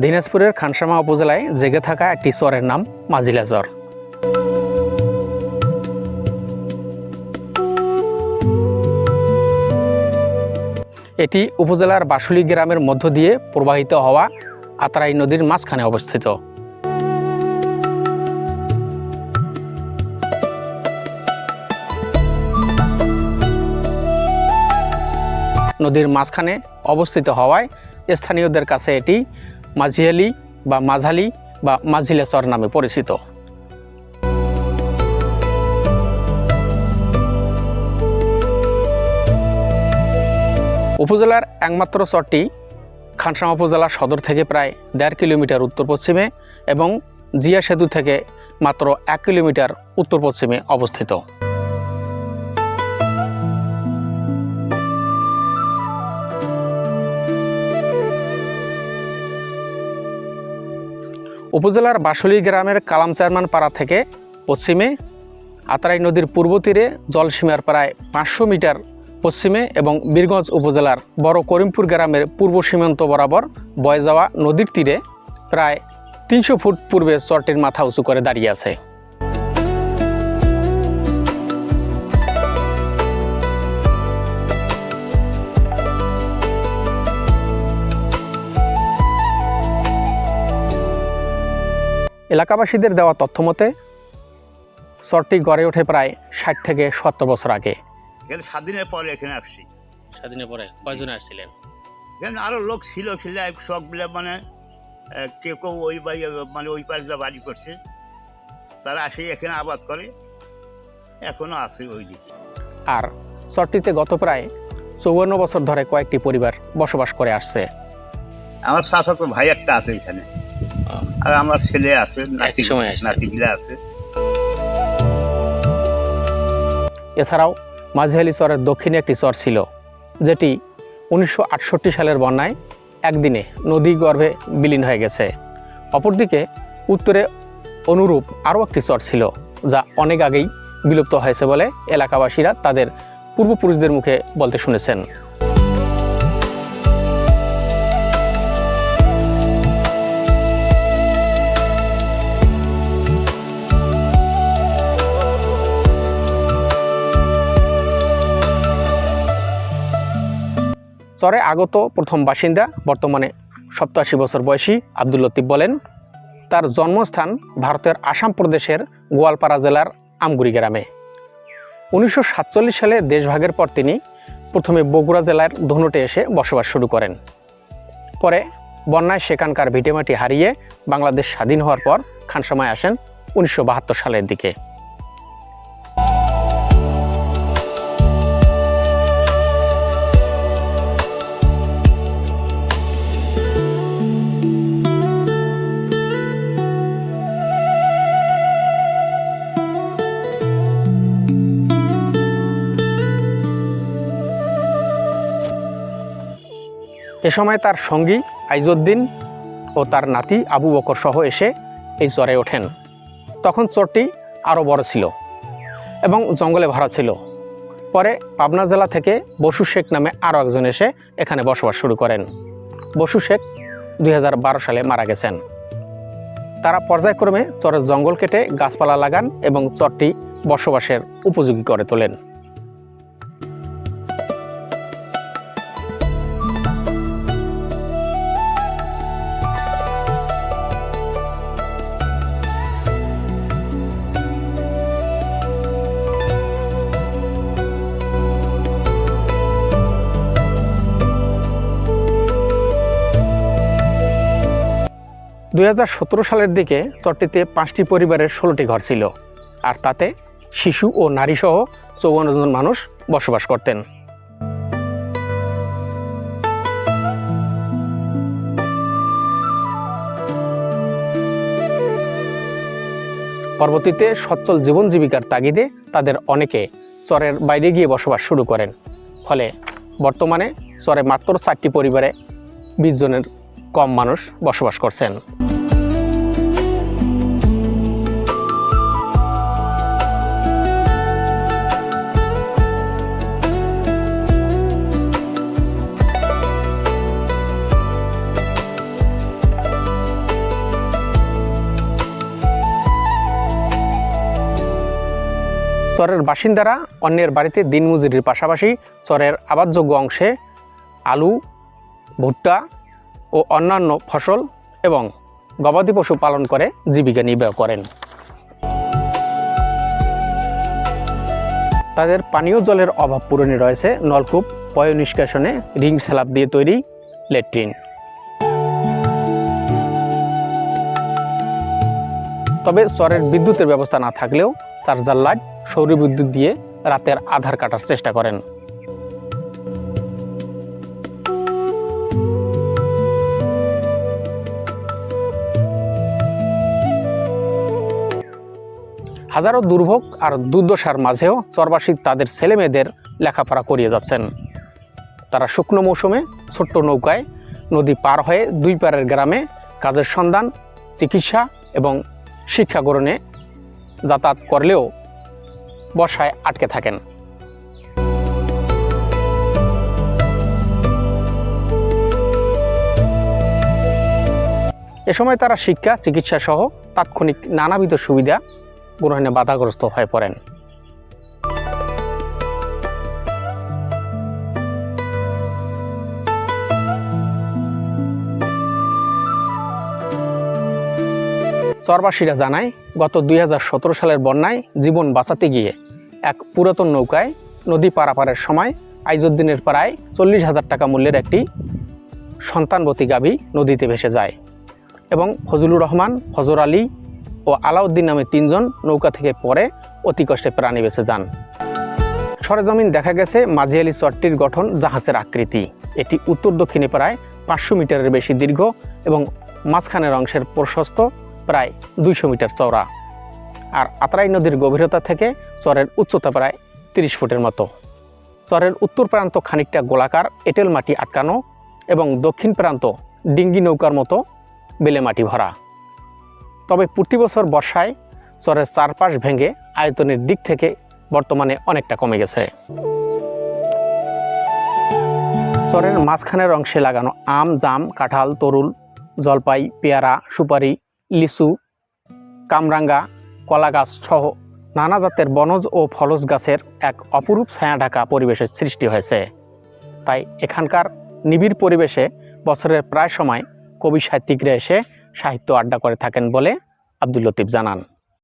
দিনাজপুরের খানসামা উপজেলায় জেগে থাকা একটি চরের নাম মাজিলা চর। এটি উপজেলার বাসুলী গ্রামের মধ্য দিয়ে প্রবাহিত হওয়া আত্রাই নদীর মাঝখানে অবস্থিত। নদীর মাঝখানে অবস্থিত হওয়ায় স্থানীয়দের কাছে এটি মাঝিয়ালি বা মাঝালি বা মাঝিলা চর নামে পরিচিত। উপজেলার একমাত্র চরটি খানসামা উপজেলা সদর থেকে প্রায় 1.5 কিলোমিটার উত্তর পশ্চিমে এবং জিয়া সেতু থেকে মাত্র 1 কিলোমিটার উত্তর পশ্চিমে অবস্থিত। উপজেলার বাসুলী গ্রামের কালাম চেয়ারম্যান পাড়া থেকে পশ্চিমে, আত্রাই নদীর পূর্ব তীরে জলসীমার প্রায় 500 মিটার পশ্চিমে এবং বীরগঞ্জ উপজেলার বড় করিমপুর গ্রামের পূর্ব সীমান্ত বরাবর বয়ে যাওয়া নদীর তীরে প্রায় 300 ফুট পূর্বে চরটির মাথা উঁচু করে দাঁড়িয়ে আছে। এলাকাবাসীদের দেওয়া তথ্য মতে চরটি গড়ে ওঠে প্রায় 60 থেকে 70 বছর আগে। স্বাধীনের পরে এখানে আসছি। স্বাধীনের পরে কয়জন আসছিলেন? এখানে আরো লোক ছিল, সব মানে কেউ কেউ ওই বাড়ি মানে ওই পারে যা বাড়ি করছে তারা আসে এখানে আবাদ করে, এখনো আছে ওই দিকে। আর চরটিতে গত প্রায় 54 বছর ধরে কয়েকটি পরিবার বসবাস করে আসছে। আমার চাচাতো ভাই একটা আছে এখানে, আর আমার ছেলে আছে, নাতিগুলা আছে। এছাড়াও মাঝিয়ালি চরের দক্ষিণে একটি চর ছিল, যেটি 1968 সালের বন্যায় একদিনে নদী গর্ভে বিলীন হয়ে গেছে। অপরদিকে উত্তরে অনুরূপ আরও একটি চর ছিল, যা অনেক আগেই বিলুপ্ত হয়েছে বলে এলাকাবাসীরা তাদের পূর্বপুরুষদের মুখে বলতে শুনেছেন। চরে আগত প্রথম বাসিন্দা বর্তমানে 87 বছর বয়সী আব্দুল লতিফ বলেন, তার জন্মস্থান ভারতের আসাম প্রদেশের গোয়ালপাড়া জেলার আমগুড়ি গ্রামে। 1947 সালে দেশভাগের পর তিনি প্রথমে বগুড়া জেলার ধনুটে এসে বসবাস শুরু করেন। পরে বন্যায় সেখানকার ভিটেমাটি হারিয়ে বাংলাদেশ স্বাধীন হওয়ার পর খানসামায় আসেন 1972 সালের দিকে। এ সময় তার সঙ্গী আইজউদ্দিন ও তার নাতি আবু বকর সহ এসে এই চরে ওঠেন। তখন চরটি আরও বড় ছিল এবং জঙ্গলে ভরা ছিল। পরে পাবনা জেলা থেকে বসু শেখ নামে আরও একজন এসে এখানে বসবাস শুরু করেন। বসু শেখ 2012 সালে মারা গেছেন। তারা পর্যায়ক্রমে চরের জঙ্গল কেটে গাছপালা লাগান এবং চরটি বসবাসের উপযোগী করে তোলেন। দুই 2017 সালের দিকে চরটিতে 5টি পরিবারের 16টি ঘর ছিল, আর তাতে শিশু ও নারী সহ 54 জন মানুষ বসবাস করতেন। পরবর্তীতে সচ্ছল জীবন জীবিকার তাগিদে তাদের অনেকে চরের বাইরে গিয়ে বসবাস শুরু করেন। ফলে বর্তমানে চরে মাত্র 4টি পরিবারে 20 জনের কম মানুষ বসবাস করছেন। চরের বাসিন্দারা অন্যের বাড়িতে দিনমজুরির পাশাপাশি চরের আবাদযোগ্য অংশে আলু, ভুট্টা ও অন্যান্য ফসল এবং গবাদি পশু পালন করে জীবিকা নির্বাহ করেন। তাদের পানীয় জলের অভাব পূরণে রয়েছে নলকূপ, পয় নিষ্কাশনে রিং স্ল্যাব দিয়ে তৈরি ল্যাট্রিন। তবে চরের বিদ্যুতের ব্যবস্থা না থাকলেও চার্জার লাইট, সৌর বিদ্যুৎ দিয়ে রাতের আধার কাটার চেষ্টা করেন। হাজারো দুর্ভোগ আর দুর্দশার মাঝেও চরবাসী তাদের ছেলে মেয়েদের লেখাপড়া করিয়ে যাচ্ছেন। তারা শুকনো মৌসুমে ছোট্ট নৌকায় নদী পার হয়ে দুই পারের গ্রামে কাজের সন্ধান, চিকিৎসা এবং শিক্ষা গ্রহণে যাতায়াত করলেও বর্ষায় আটকে থাকেন। এ সময় তারা শিক্ষা, চিকিৎসা সহ তাৎক্ষণিক নানাবিধ সুবিধা গ্রহণে বাধাগ্রস্ত হয়ে পড়েন। চরবাসীরা জানায়, গত 2017 সালের বন্যায় জীবন বাঁচাতে গিয়ে এক পুরাতন নৌকায় নদী পারাপারের সময় আইজউদ্দিনের প্রায় 40,000 টাকা মূল্যের একটি সন্তানবতী গাভী নদীতে ভেসে যায় এবং ফজলুর রহমান, ফজর আলী ও আলাউদ্দিন নামে 3 জন নৌকা থেকে পড়ে অতি কষ্টে প্রাণী বেঁচে যান। সরেজমিন দেখা গেছে মাঝিয়ালি চরটির গঠন জাহাজের আকৃতি। এটি উত্তর দক্ষিণে প্রায় 500 মিটারের বেশি দীর্ঘ এবং মাঝখানের অংশের প্রশস্ত প্রায় 200 মিটার চওড়া। আর আত্রাই নদীর গভীরতা থেকে চরের উচ্চতা প্রায় 30 ফুটের মতো। চরের উত্তর প্রান্ত খানিকটা গোলাকার এঁটেল মাটি আটকানো এবং দক্ষিণ প্রান্ত ডিঙ্গি নৌকার মতো বেলে মাটি ভরা। তবে প্রতি বছর বর্ষায় চরের চারপাশ ভেঙে আয়তনের দিক থেকে বর্তমানে অনেকটা কমে গেছে। চরের মাঝখানের অংশে লাগানো আম, জাম, কাঁঠাল, তরুল, জলপাই, পেয়ারা, সুপারি, লিচু, কামরাঙ্গা, কলা গাছ সহ নানা জাতের বনজ ও ফলজ গাছের এক অপরূপ ছায়া ঢাকা পরিবেশের সৃষ্টি হয়েছে। তাই এখানকার নিবিড় পরিবেশে বছরের প্রায় সময় কবি সাহিত্যিকরা এসে সাহিত্য আড্ডা করে থাকেন বলে আব্দুল লতিফ জানান।